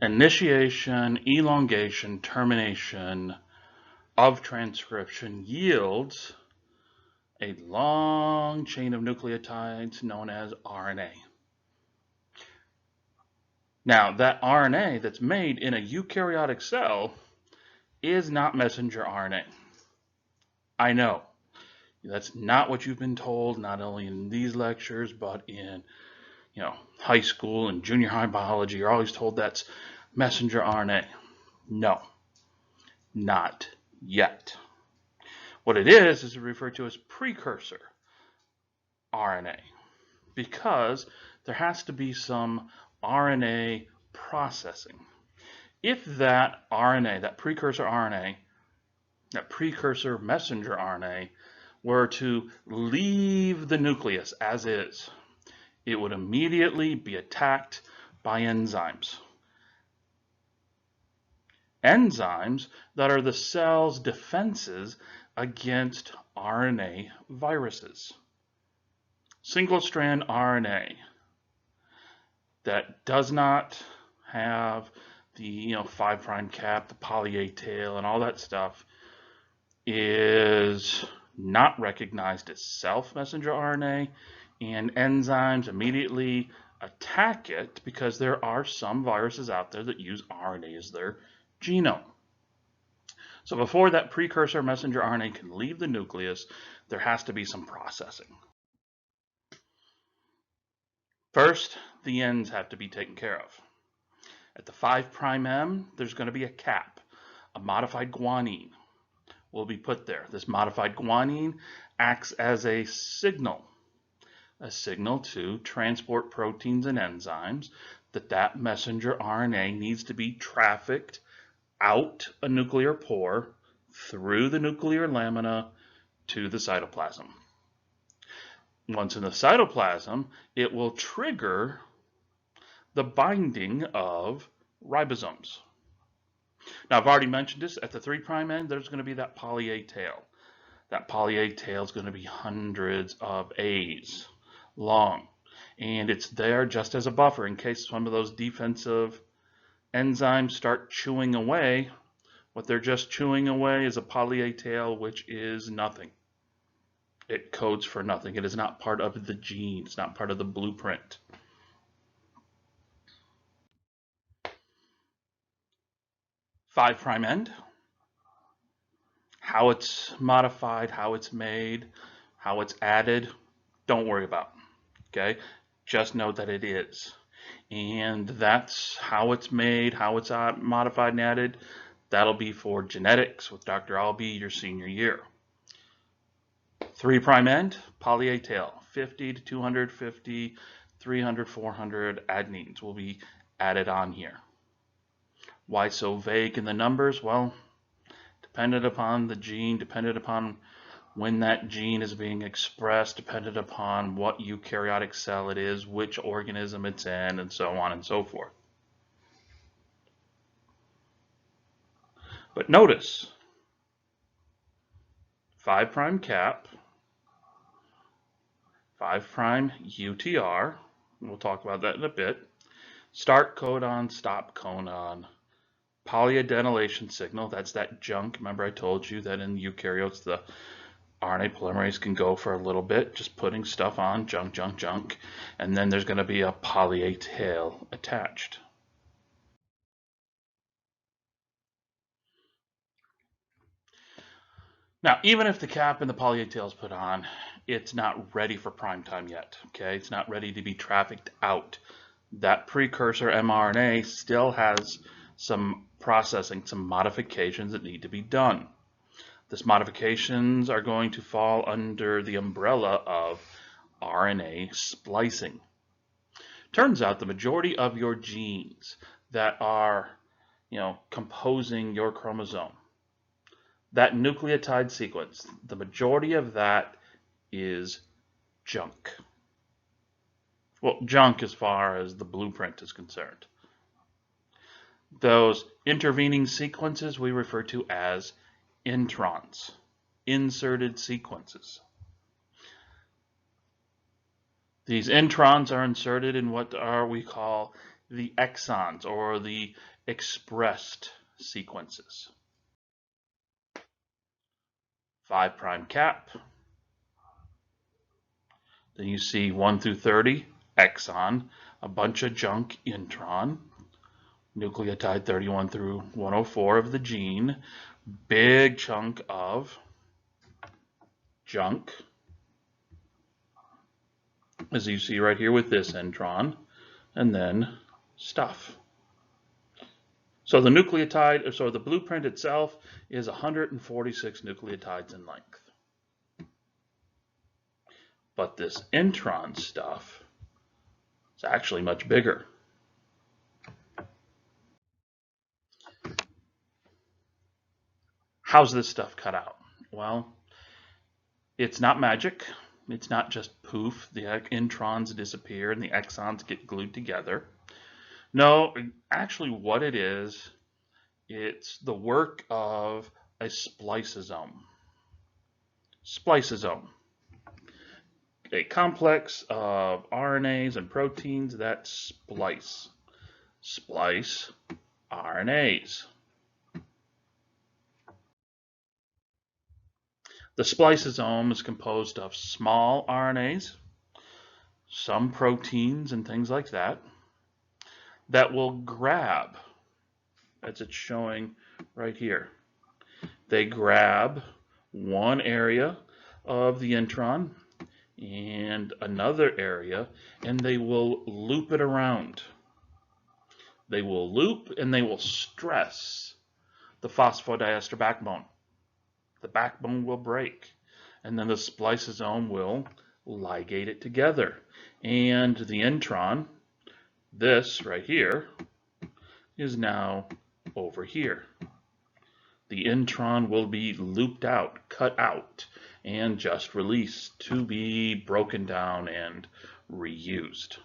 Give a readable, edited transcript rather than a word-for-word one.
initiation, elongation, termination of transcription yields a long chain of nucleotides known as RNA. Now, that RNA that's made in a eukaryotic cell is not messenger RNA. I know. That's not what you've been told, not only in these lectures, but in high school and junior high biology. You're always told that's messenger RNA. No, not yet. What it is referred to as precursor RNA, because there has to be some RNA processing. If that RNA, that precursor RNA, that precursor messenger RNA, were to leave the nucleus as is, it would immediately be attacked by enzymes. Enzymes that are the cell's defenses against RNA viruses. Single-strand RNA that does not have the 5' cap, the poly A tail, and all that stuff is not recognized as self-messenger RNA, and enzymes immediately attack it because there are some viruses out there that use RNA as their genome. So before that precursor messenger RNA can leave the nucleus, there has to be some processing. First, the ends have to be taken care of. At the 5' end, there's going to be a cap, a modified guanine will be put there. This modified guanine acts as a signal to transport proteins and enzymes that messenger RNA needs to be trafficked out a nuclear pore, through the nuclear lamina, to the cytoplasm. Once in the cytoplasm, it will trigger the binding of ribosomes. Now, I've already mentioned this. At the 3' end, there's going to be that poly A tail. That poly A tail is going to be hundreds of A's long. And it's there just as a buffer in case some of those defensive enzymes start chewing away. What they're just chewing away is a poly A tail, which is nothing. It codes for nothing. It is not part of the gene. It's not part of the blueprint. Five' end. How it's modified, how it's made, how it's added, don't worry about. Okay? Just know that it is. And that's how it's made, how it's modified and added. That'll be for genetics with Dr. Albee your senior year. 3' end, poly A tail, 50 to 250, 300, 400 adenines will be added on here. Why so vague in the numbers? Well, dependent upon the gene, dependent upon when that gene is being expressed, dependent upon what eukaryotic cell it is, which organism it's in, and so on and so forth. But notice, 5' cap, 5' UTR, we'll talk about that in a bit, start codon, stop codon, polyadenylation signal, that's that junk. Remember I told you that in eukaryotes the RNA polymerase can go for a little bit, just putting stuff on, junk, junk, junk, and then there's going to be a poly A tail attached. Now, even if the cap and the poly A tail is put on, it's not ready for prime time yet, okay? It's not ready to be trafficked out. That precursor mRNA still has some processing, some modifications that need to be done. These modifications are going to fall under the umbrella of RNA splicing. Turns out the majority of your genes that are, composing your chromosome, that nucleotide sequence, the majority of that is junk. Well, junk as far as the blueprint is concerned. Those intervening sequences we refer to as introns, inserted sequences. These introns are inserted in what we call the exons or the expressed sequences. 5' cap. Then you see 1 through 30, exon, a bunch of junk intron, nucleotide 31 through 104 of the gene, big chunk of junk, as you see right here with this intron, and then stuff. So the nucleotide, so the blueprint itself is 146 nucleotides in length. But this intron stuff is actually much bigger. How's this stuff cut out? Well, it's not magic. It's not just poof, the introns disappear and the exons get glued together. No, actually what it is, it's the work of a spliceosome. Spliceosome, a complex of RNAs and proteins that splice RNAs. The spliceosome is composed of small RNAs, some proteins and things like that, that will grab, as it's showing right here. They grab one area of the intron and another area, and they will loop it around. They will loop and they will stress the phosphodiester backbone. The backbone will break, and then the spliceosome will ligate it together. And the intron, this right here, is now over here. The intron will be looped out, cut out, and just released to be broken down and reused.